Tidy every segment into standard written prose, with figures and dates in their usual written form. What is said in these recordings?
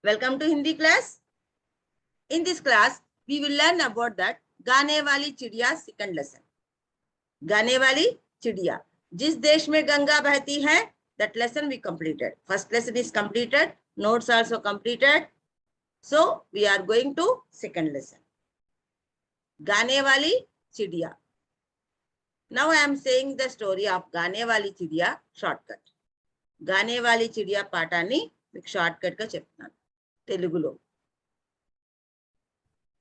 Welcome to Hindi class. In this class, we will learn about that गाने वाली चिड़िया second lesson. गाने वाली चिड़िया, जिस देश में गंगा बहती है, that lesson we completed. First lesson is completed, notes also completed. So we are going to second lesson. गाने वाली चिड़िया. Now I am saying the story of गाने वाली चिड़िया shortcut. गाने वाली चिड़िया పాఠాన్ని మీకు షార్ట్కట్ గా చెప్తున్నాను తెలుగులో.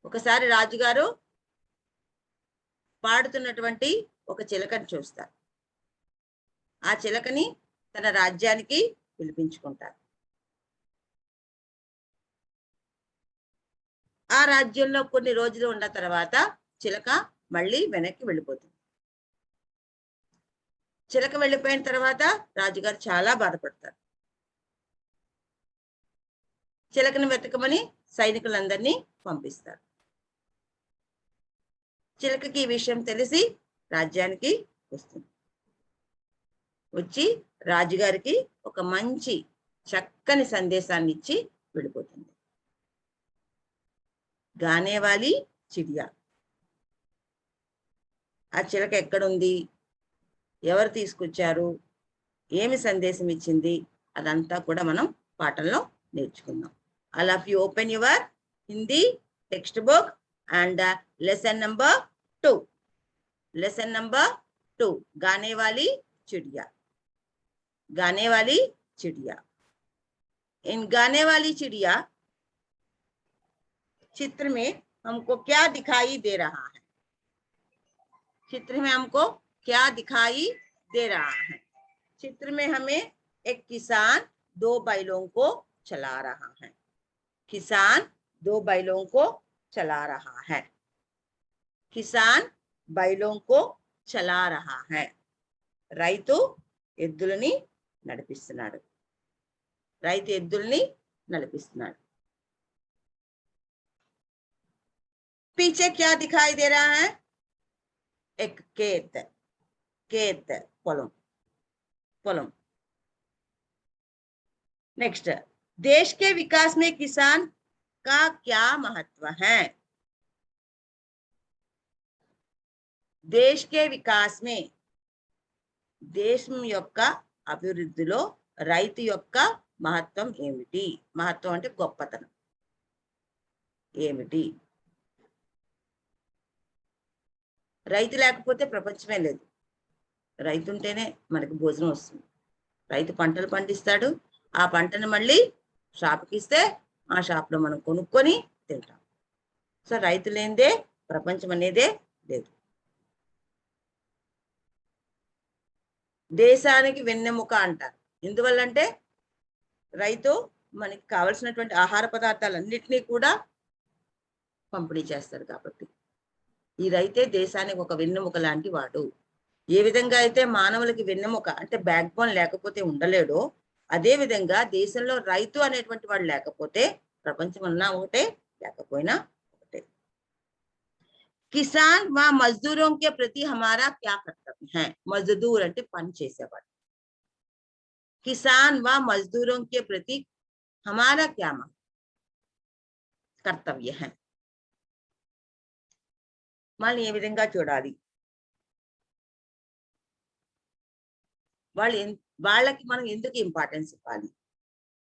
ఒకసారి రాజుగారు పాడుతున్నటువంటి ఒక చిలకని చూస్తారు. ఆ చిలకని తన రాజ్యానికి పిలిపించుకుంటారు. ఆ రాజ్యంలో కొన్ని రోజులు ఉన్న తర్వాత చిలక మళ్ళీ వెనక్కి వెళ్ళిపోతుంది. చిలక వెళ్ళిపోయిన తర్వాత రాజుగారు చాలా బాధపడతారు. చిలకని వెతకమని సైనికులందరినీ పంపిస్తారు. చిలకకి ఈ విషయం తెలిసి రాజ్యానికి వస్తుంది. వచ్చి రాజుగారికి ఒక మంచి చక్కని సందేశాన్ని ఇచ్చి వెళ్ళిపోతుంది. గానేవాలి చిడియా. ఆ చిలక ఎక్కడుంది, ఎవరు తీసుకొచ్చారు, ఏమి సందేశం ఇచ్చింది, అదంతా కూడా మనం పాఠంలో నేర్చుకుందాం. All of you open your Hindi textbook and lesson number 2. Lesson number 2. गाने वाली चिड़िया. गाने वाली चिड़िया. इन गाने वाली चिड़िया चित्र में हमको क्या दिखाई दे रहा है? चित्र में हमको क्या दिखाई दे रहा है? चित्र में हमें एक किसान 2 बैलों को चला रहा है. किसान 2 बैलों को चला रहा है. किसान बैलों को चला रहा है. రైతు ఎద్దులని నడిపిస్తున్నాడు. రైతు ఎద్దుల్ని నడిపిస్తున్నాడు. पीछे क्या दिखाई दे रहा है? एक खेत. खेत పొలం. పొలం. नेक्स्ट, देश के विकास में किसान का क्या महत्व है? देश के विकास में, దేశం యొక్క అభివృద్ధిలో రైతు యొక్క మహత్వం ఏమిటి? మహత్వం అంటే గొప్పతనం ఏమిటి? రైతు లేకపోతే ప్రపంచమే లేదు. రైతు ఉంటేనే మనకి భోజనం వస్తుంది. రైతు పంటలు పండిస్తాడు. ఆ పంటను మళ్ళీ షాప్కి ఇస్తే ఆ షాప్లో మనం కొనుక్కొని తింటాం. సో రైతు లేనిదే ప్రపంచం అనేదే లేదు. దేశానికి వెన్నెముక అంటారు. ఎందువల్లంటే రైతు మనకి కావలసినటువంటి ఆహార పదార్థాలన్నిటినీ కూడా పంపిణీ చేస్తారు కాబట్టి. ఈ రైతే దేశానికి ఒక వెన్నెముక లాంటి వాడు. ఏ విధంగా అయితే మానవులకి వెన్నెముక అంటే బ్యాక్ బోన్ లేకపోతే ఉండలేడో, అదే విధంగా దేశంలో రైతు అనేటువంటి వాడు లేకపోతే ప్రపంచం ఉన్నా ఒకటే, లేకపోయినా ఒకటే. किसान व मजदूरों के प्रति हमारा क्या कर्तव्य है? मजदूर అంటే పని చేసేవాడు. किसान व मजदूरों के प्रति हमारा क्या कर्तव्य है? మనం ఏ విధంగా చూడాలి? వాళ్ళకి మనం ఎందుకు ఇంపార్టెన్స్ ఇవ్వాలి?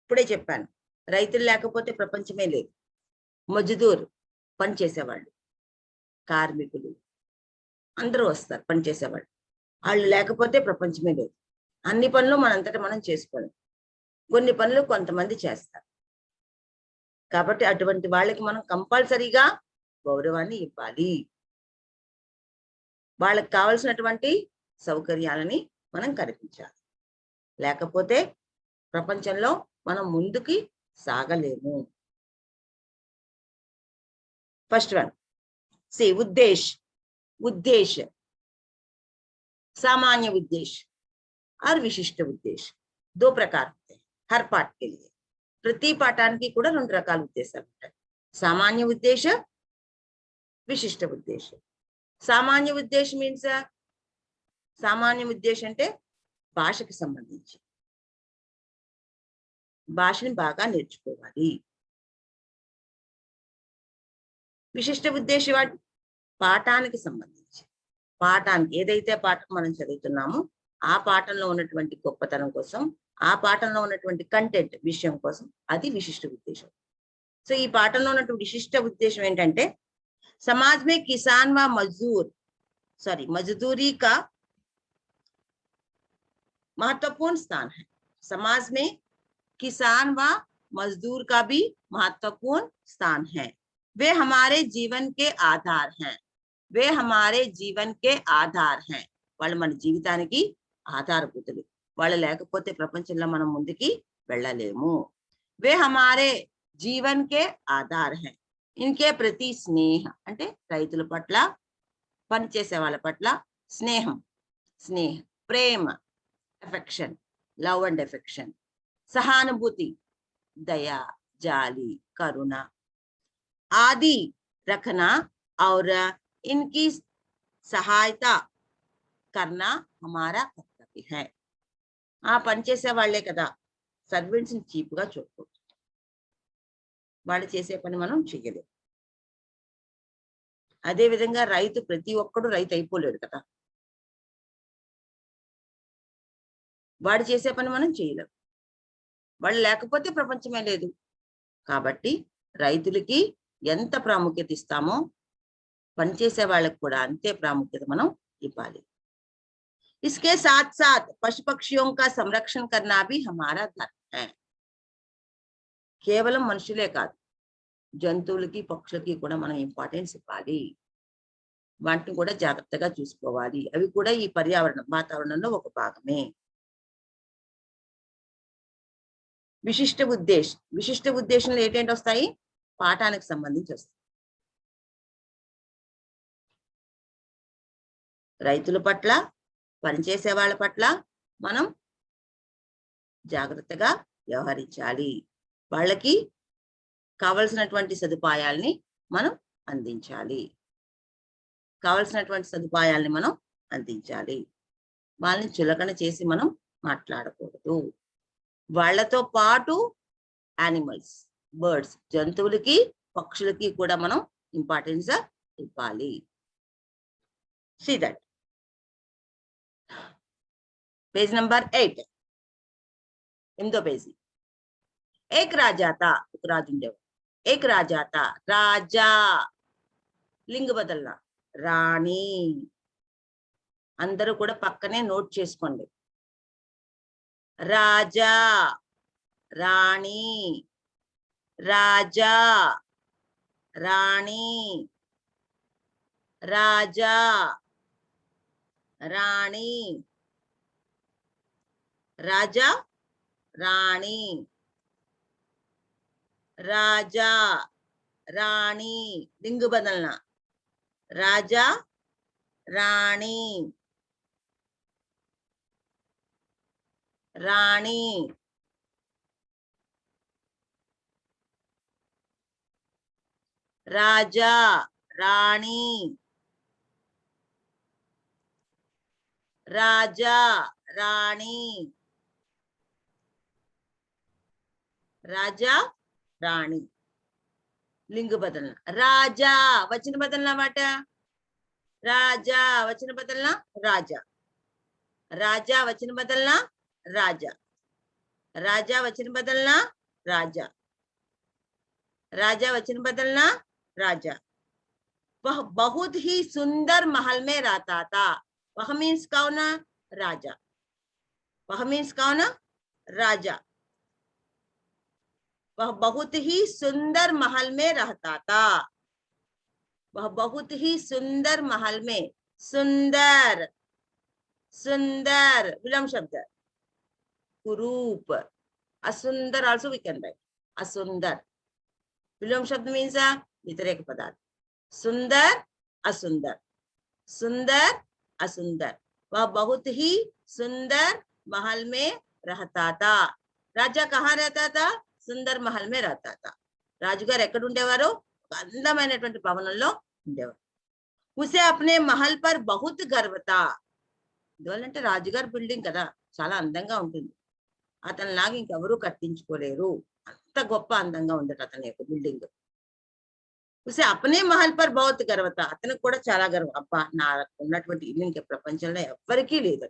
ఇప్పుడే చెప్పాను, రైతులు లేకపోతే ప్రపంచమే లేదు. మజ్దూర్ పని చేసేవాళ్ళు, కార్మికులు అందరూ వస్తారు పనిచేసేవాళ్ళు. వాళ్ళు లేకపోతే ప్రపంచమే లేదు. అన్ని పనులు మనంతటా మనం చేసుకోలేం. కొన్ని పనులు కొంతమంది చేస్తారు. కాబట్టి అటువంటి వాళ్ళకి మనం కంపల్సరీగా గౌరవాన్ని ఇవ్వాలి. వాళ్ళకి కావాల్సినటువంటి సౌకర్యాలని మనం కల్పించాలి. లేకపోతే ప్రపంచంలో మనం ముందుకి సాగలేము. ఫస్ట్ వన్, से उद्देश्य. उद्देश्य सामान्य उद्देश्य और विशिष्ट उद्देश्य 2 प्रकार होते हैं हर पाठ के लिए. ప్రతి పాఠానికి కూడా 2 రకాల ఉద్దేశాలు ఉంటాయి. సామాన్య ఉద్దేశ, విశిష్ట ఉద్దేశ. సామాన్య ఉద్దేశం మీన్స్, సామాన్య ఉద్దేశం అంటే భాషకి సంబంధించి. భాషని బాగా నేర్చుకోవాలి. విశిష్ట ఉద్దేశం పాఠానికి సంబంధించి, పాఠానికి ఏదైతే పాఠం మనం చదువుతున్నామో ఆ పాఠంలో ఉన్నటువంటి గొప్పతనం కోసం, ఆ పాఠంలో ఉన్నటువంటి కంటెంట్ విషయం కోసం అది విశిష్ట ఉద్దేశం. సో ఈ పాఠంలో ఉన్నటువంటి విశిష్ట ఉద్దేశం ఏంటంటే समाज में किसान व मजदूर मजदूरी का महत्वपूर्ण स्थान है। समाज में किसान व मजदूर का भी महत्वपूर्ण स्थान है। वे हमारे जीवन के आधार हैं। वे हमारे जीवन के आधार हैं। వాళ్ళు మన జీవితానికి ఆధారభూతులు. వాళ్ళు లేకపోతే ప్రపంచంలో మనం ముందుకి వెళ్ళలేము. वे हमारे जीवन के आधार हैं. इनके प्रति स्नेह అంటే రైతుల పట్ల, పనిచేసే వాళ్ళ పట్ల స్నేహం, ప్రేమ, అఫెక్షన్, లవ్ అండ్ అఫెక్షన్, सहानुभूति, दया, जाली, करुणा आदि रखना और इनकी सहायता करना हमारा कर्तव्य है. ఆ పనిచేసే వాళ్ళే కదా, సర్వెంట్స్ ని చీప్ గా చూడకూడదు. వాళ్ళు చేసే పని మనం చెయ్యలేము. అదే విధంగా రైతు, ప్రతి ఒక్కడు రైతు అయిపోలేడు కదా, వాడు చేసే పని మనం చేయలేము. వాళ్ళు లేకపోతే ప్రపంచమే లేదు. కాబట్టి రైతులకి ఎంత ప్రాముఖ్యత ఇస్తామో పనిచేసే వాళ్ళకి కూడా అంతే ప్రాముఖ్యత మనం ఇవ్వాలి. इसके साथ साथ पशु पक्षियों का संरक्षण करना भी हमारा धर्म है. కేవలం మనుషులే కాదు, జంతువులకి, పక్షులకి కూడా మనం ఇంపార్టెన్స్ ఇవ్వాలి. వాటిని కూడా జాగ్రత్తగా చూసుకోవాలి. అవి కూడా ఈ పర్యావరణం, వాతావరణంలో ఒక భాగమే. విశిష్ట ఉద్దేశంలో ఏంటంటే వస్తాయి, పాఠానికి సంబంధించి వస్తాయి. రైతుల పట్ల, పనిచేసే వాళ్ళ పట్ల మనం జాగ్రత్తగా వ్యవహరించాలి. వాళ్ళకి కావలసినటువంటి సదుపాయాల్ని మనం అందించాలి. వాళ్ళని చులకన చేసి మనం మాట్లాడకూడదు. వాళ్ళతో పాటు యానిమల్స్, బర్డ్స్, జంతువులకి, పక్షులకి కూడా మనం ఇంపార్టెన్స్ ఇవ్వాలి. See that. पेज नंबर 8, 8వ పేజీ. एक राजा था, ఒక రాజు ఉండేవాడు. एक राजा था, రాజా లింగ బదల్నా, రాణి. అందరూ కూడా పక్కనే నోట్ చేసుకోండి. రాజా, రాణి, రాజా, రాణి, రాజా, రాణి, రాజా, రాణి, రాజా, రాణి, లింగ బదల్నా, రాజా, రాణి, రాణి, రాజా, రాణి, రాజా, రాణి, రాజా, రాణి, లింగ బదల్నా. రాజా వచన బదల్నా మాట, రాజా వచన बदलना राजा, राजा वचन बदलना राजा, राजा वचन बदलना राजा, राजा वचन बदलना राजा. वह बहुत ही सुंदर महल में रहता था. वह मीन्स कौन? राजा. वह मीन्स कौन? राजा. वह बहुत ही सुंदर महल में रहता था. वह बहुत ही सुंदर महल में, सुंदर, सुंदर विलोम शब्द, कुरूप. असुंदर also we can write असुंदर. विलोम शब्द means व्यतिरेक पदार्थ. सुंदर, असुंदर, सुंदर, असुंदर. वह बहुत ही सुंदर महल में रहता था. राजा कहाँ रहता था? सुंदर महल में रहता था. రాజుగారు ఎక్కడ ఉండేవారు? అందమైనటువంటి భవనంలో ఉండేవారు. ఉసే అప్నే మహల్ పర్ బహుత్ గర్వ తా. ఎందువల్లంటే రాజుగారి బిల్డింగ్ కదా, చాలా అందంగా ఉంటుంది. అతనిలాగా ఇంకెవరూ కట్టించుకోలేరు, అంత గొప్ప అందంగా ఉండట అతని యొక్క బిల్డింగ్. उसे अपने महल पर बहुत गर्व था. అతనికి కూడా చాలా గర్వం. అబ్బా నాకు ఉన్నటువంటి ఇల్లు ఇంక ప్రపంచంలో ఎవ్వరికీ లేదు.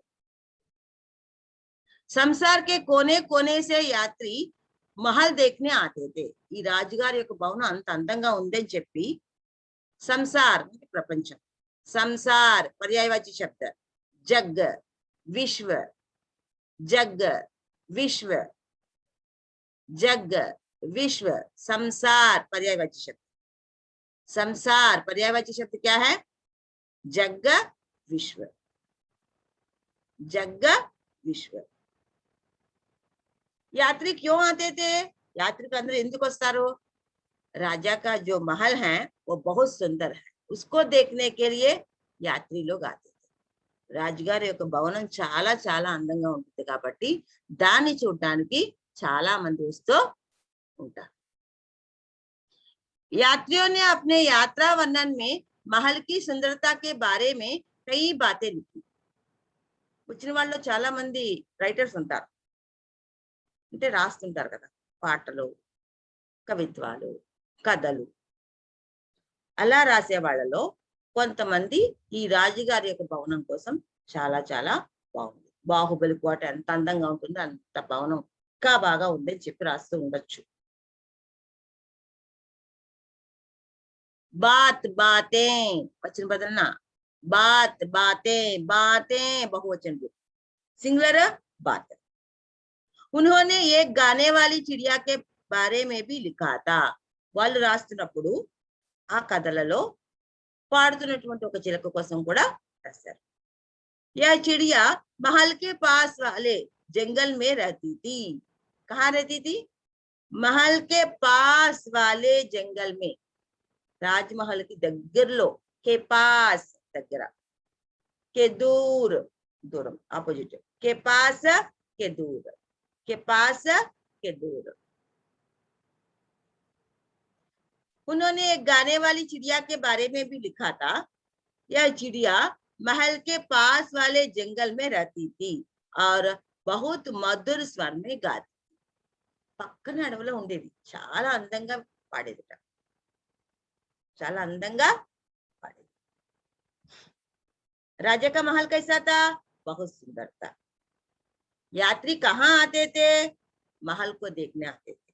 संसार के कोने कोने से यात्री महल देखने आते थे. ఈ రాజుగారి యొక్క భవనం అంత అందంగా ఉందని చెప్పి సంసార్ అంటే ప్రపంచం, సంసార్ పర్యాయవాచి శబ్ద, జగ్ విశ్వ, జగ్ విశ్వ, जग विश्व, संसार पर्यायवाची शब्द. संसार पर्यायवाची शब्द क्या है? जग विश्व, जग विश्व. यात्री क्यों आते थे? यात्री के अंदर ఎందుకు వస్తారు? राजा का जो महल है वो बहुत सुंदर है, उसको देखने के लिए यात्री लोग आते थे. రాజుగారి యొక్క భవనం చాలా చాలా అందంగా ఉంటుంది కాబట్టి దాన్ని చూడడానికి చాలా మంది వస్తూ ఉంటారు. यात्रियों ने अपने यात्रा वर्णन में महल की सुंदरता के बारे में कई बातें लिखी. వచ్చిన వాళ్ళు చాలా మంది రైటర్స్ ఉంటారు, అంటే రాస్తుంటారు కదా, పాటలు, కవిత్వాలు, కథలు. అలా రాసే వాళ్ళలో కొంతమంది ఈ రాజుగారి యొక్క భవనం కోసం చాలా చాలా బాగుంది, బాహుబలి కోట ఎంత అందంగా ఉంటుందో అంత భవనం ఇంకా బాగా ఉందని చెప్పి రాస్తూ ఉండొచ్చు. బాత్ బాతే వచన బదలన, బాత్ బాతే, బాతే बहुवचन रूप, सिंगुलर बात. उन्होंने एक गाने वाली चिड़िया के बारे में भी लिखा था. వాళ్ళు రాస్తున్నప్పుడు ఆ కథలలో పాడుతున్నటువంటి ఒక చిలక కోసం కూడా రాశారు. यह चिड़िया महल के पास वाले जंगल में रहती थी. कहाँ रहती थी? महल के पास वाले जंगल में. రాజ్మహల్ కి దగ్గరలో, के पास దగ్గర, के दूर దూరం, ఆపోజిట్, के पास के दूर, के पास के दूर. उन्होंने एक गाने वाली चिड़िया के बारे में भी लिखा था. यह चिड़िया महल के पास वाले जंगल में रहती थी और बहुत मधुर स्वर में गाती. పక్కన అడవిలో ఉండేది, చాలా అందంగా పాడేదిట, చాలా అందంగా పాడేది. राजा का महल कैसा था? बहुत सुंदर था. यात्री कहाँ आते थे? महल को देखने आते थे.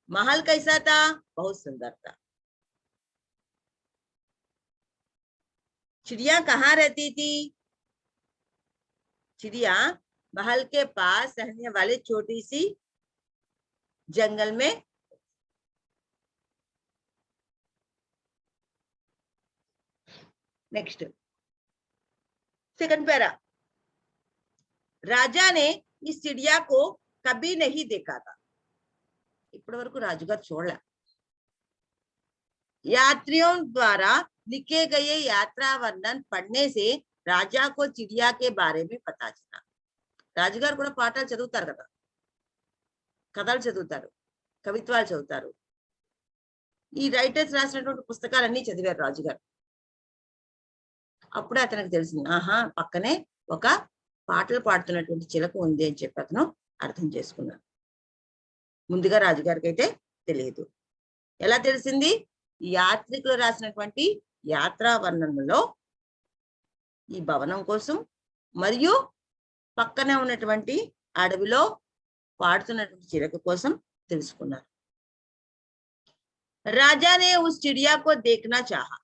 महल कैसा था? बहुत सुंदर था. चिड़िया कहाँ रहती थी? चिड़िया महल के पास रहने वाले छोटी सी जंगल में. Next second para. राजा ने इस चिड़िया को कभी नहीं देखा था. ఇప్పటి వరకు రాజుగారు చూడలే. यात्रियों द्वारा लिखे गए यात्रा वर्णन पढ़ने से राजा को चिड़िया के बारे में पता चला. రాజుగారు కూడా పాఠాలు చదువుతారు కదా, కథలు చదువుతారు, కవిత్వాలు చదువుతారు. ఈ రైటర్స్ రాసినటువంటి పుస్తకాలన్నీ చదివారు రాజుగారు. అప్పుడే అతనికి తెలిసింది, ఆహా పక్కనే ఒక పాటలు పాడుతున్నటువంటి చిలక ఉంది అని చెప్పి అతను అర్థం చేసుకున్నాడు. ముందుగా రాజుగారికి అయితే తెలియదు. ఎలా తెలిసింది? యాత్రికులు రాసినటువంటి యాత్రా వర్ణనలో ఈ భవనం కోసం మరియు పక్కనే ఉన్నటువంటి అడవిలో పాడుతున్నటువంటి చిలక కోసం తెలుసుకున్నారు. రాజానే ఉస్ చిడియా కో దేఖ్నా చాహా.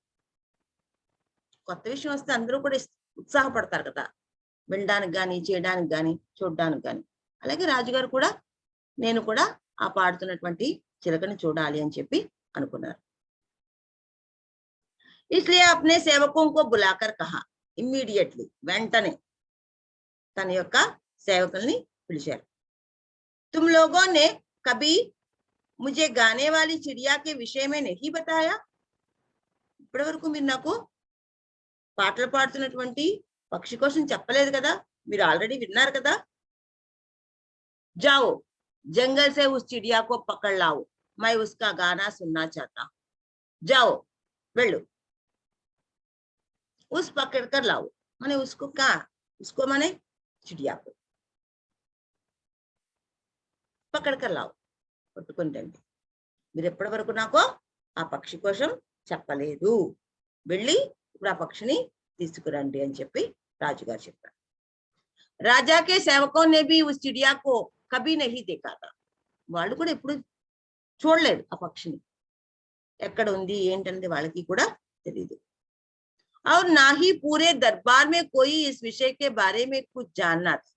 కొత్త విషయం వస్తే అందరూ కూడా ఉత్సాహపడతారు కదా, వినడానికి కానీ, చేయడానికి కానీ, చూడడానికి కానీ. అలాగే రాజుగారు కూడా నేను కూడా ఆ పాడుతున్నటువంటి చిలకని చూడాలి అని చెప్పి అనుకున్నారు. इसलिए अपने सेवकों को बुलाकर कहा. इमीडिएटली వెంటనే తన యొక్క సేవకుల్ని పిలిచారు. तुम लोगों ने कभी मुझे गाने वाली चिड़िया के विषय में नहीं बताया. ఇప్పటి వరకు మీరు నాకు పాటలు పాడుతున్నటువంటి పక్షి కోసం చెప్పలేదు కదా, మీరు ఆల్రెడీ విన్నారు కదా. जाओ जंगल से उस चिड़िया को पकड़ लाओ, मैं उसका गाना सुनना चाहता हूं. जाओ వెళ్ళు, उस पकड़ कर लाओ, माने उसको कहा, उसको माने चिड़िया को पकड़ कर लाओ, पట్టుకొని రండి. మీరు ఎప్పటి వరకు నాకు ఆ పక్షి కోసం చెప్పలేదు, వెళ్ళి ఇప్పుడు ఆ పక్షిని తీసుకురండి అని చెప్పి రాజుగారు చెప్పారు. రాజా కే సేవకో నే భీ ఉస్ చిడియా కో కభీ నహీ దేఖా థా. వాళ్ళు కూడా ఎప్పుడు చూడలేదు ఆ పక్షిని, ఎక్కడ ఉంది ఏంటనేది వాళ్ళకి కూడా తెలియదు. और ना ही पूरे दरबार में कोई इस विषय के बारे में कुछ जानना था.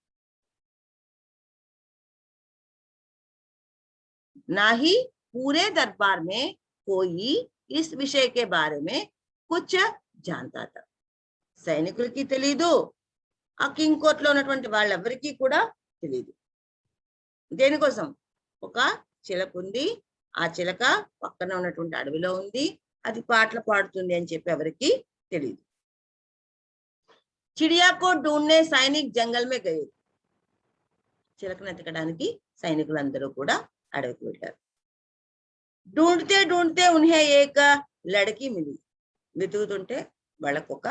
ना ही पूरे दरबार में कोई इस विषय के बारे में कुछ जानता था. సైనికులకి తెలీదు, ఆ కింగ్ కోర్ట్ లో ఉన్నటువంటి వాళ్ళెవరికి కూడా తెలియదు. దేనికోసం? ఒక చిలక ఉంది, ఆ చిలక పక్కన ఉన్నటువంటి అడవిలో ఉంది, అది పాటలు పాడుతుంది అని చెప్పి ఎవరికి తెలియదు. చిడియా కో ఢూంढने సైనిక్ జంగల్ మే గయే. చిలకను ఎతకడానికి సైనికులందరూ కూడా అడవికి వెళ్ళారు. ढूंढते ढूंढते उन्हें एक लड़की मिली. వెతుకుతుంటే వాళ్ళకు ఒక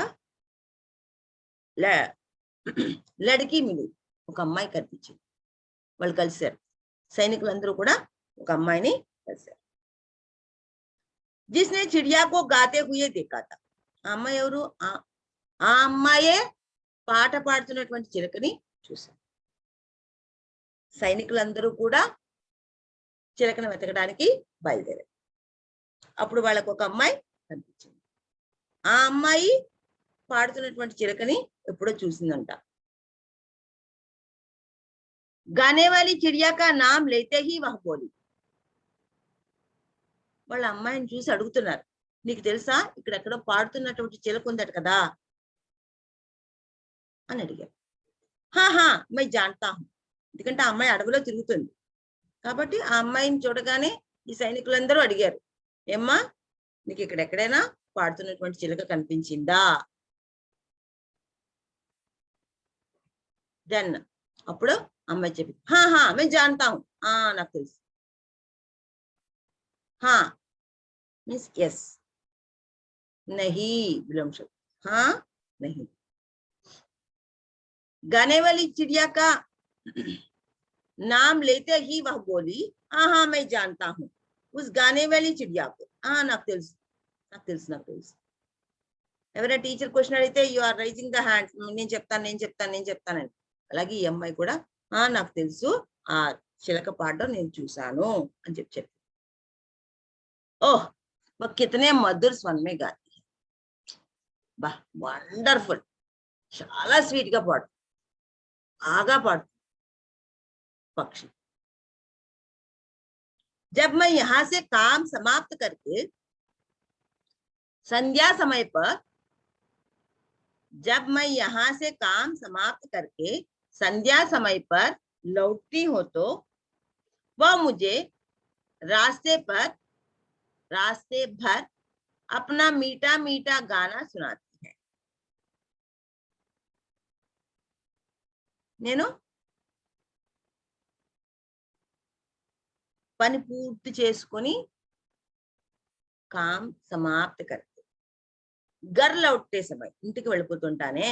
లड़की మిలి, ఒక అమ్మాయి కనిపించింది. వాళ్ళు కలిశారు, సైనికులందరూ కూడా ఒక అమ్మాయిని కలిశారు. जिसने चिड़िया को गाते हुए देखा था. ఆ అమ్మాయి ఎవరు? ఆ అమ్మాయే పాట పాడుతున్నటువంటి చిలకని చూశారు. సైనికులందరూ కూడా చిలకను వెతకడానికి బయలుదేరారు. అప్పుడు వాళ్ళకు ఒక అమ్మాయి కనిపించింది. ఆ అమ్మాయి పాడుతున్నటువంటి చిలకని ఎప్పుడో చూసిందంట. గానే వాली चिड़िया का नाम लेते ही वह बोली. వాళ్ళ అమ్మాయిని చూసి అడుగుతున్నారు, నీకు తెలుసా ఇక్కడెక్కడో పాడుతున్నటువంటి చిలక ఉందట కదా అని అడిగారు. హాహా మై జాన్తా హూ. ఎందుకంటే ఆ అమ్మాయి అడవిలో తిరుగుతుంది కాబట్టి ఆ అమ్మాయిని చూడగానే ఈ సైనికులందరూ అడిగారు, ఏమ్మా నీకు ఇక్కడ ఎక్కడైనా పాడుతున్నటువంటి చిలక కనిపించిందా? దెన్ అప్పుడు అమ్మాయి చెప్పి హాహా మే జాన్తా హూ, నాకు తెలుసు. హా మీన్స్ ఎస్, నహీ విలోమ శబ్द, హా నహీ. गाने वाली चिड़िया का नाम लेते ही वह बोली, हाँ मैं जानता हूँ उस गाने वाली चिड़िया को. నాకు తెలుసు, నాకు తెలుసు, నాకు తెలుసు. ఎవరైనా టీచర్ క్వశ్చన్ అడిగితే you are raising the hand, నేను చెప్తాను నేను చెప్తాను నేను చెప్తానని. అలాగే ఈ అమ్మాయి కూడా నాకు తెలుసు, ఆ చిలక పాడడం నేను చూశాను అని చెప్పి. ఓహ్ वो कितने मधुर स्वर में गाती है. బా వండర్ఫుల్, చాలా స్వీట్ గా పాడు, బాగా పాడు पक्षी. जब मैं यहाँ से काम समाप्त करके संध्या समय पर, जब मैं यहाँ से काम समाप्त करके संध्या समय पर लौटती हूँ तो वह मुझे रास्ते भर अपना मीठा मीठा गाना सुनाती है. నేను పని పూర్తి చేసుకొని కామ్ సమాప్త కర్తే घर लौटते समय, ఇంటికి వెళ్ళిపోతుంటానే.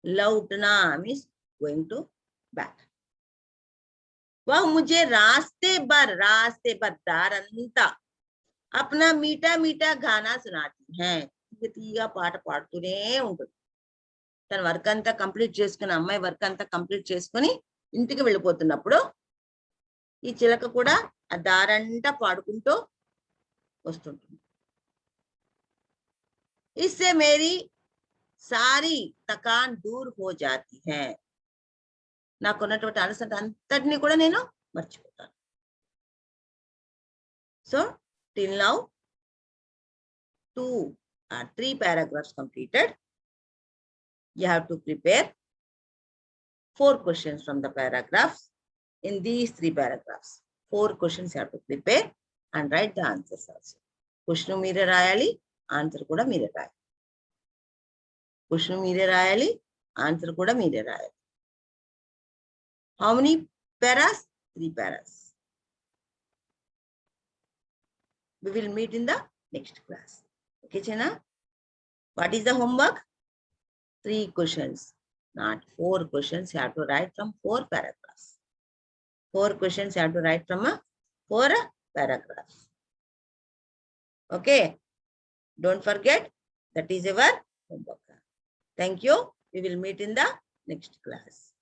लौटना మీన్స్ గోయింగ్ టు బ్యాక్. वह मुझे रास्ते भर దారంతా अपना मीठा मीठा गाना सुनाती है. తీయగా పాట పాడుతూనే ఉంటుంది. తన వర్క్ అంతా కంప్లీట్ చేసుకుని, అమ్మాయి వర్క్ అంతా కంప్లీట్ చేసుకుని ఇంటికి వెళ్ళిపోతున్నప్పుడు ఈ చిలక కూడా ఆ దారంతా పాడుకుంటూ వస్తుంటుంది. इससे मेरी सारी थकान दूर हो जाती है. నాకున్నటువంటి అలసట అంతటిని కూడా నేను మర్చిపోతాను. So till now 2 or 3 paragraphs completed. You have to prepare 4 questions from the paragraphs. In these 3 paragraphs 4 questions you have to prepare and write the answers also. Question మీరే రాయాలి, ఆన్సర్ కూడా మీరే రాయాలి. క్వశ్చన్ మీరే రాయాలి, ఆన్సర్ కూడా మీరే రాయాలి. How many paras? 3 paras. We will meet in the next class. Okay, Chena? What is the homework? 3 questions, not 4 questions. You have to write from 4 paragraphs. 4 questions you have to write from 4 paragraph. Okay. Don't forget, that is our homework. Thank you. We will meet in the next class.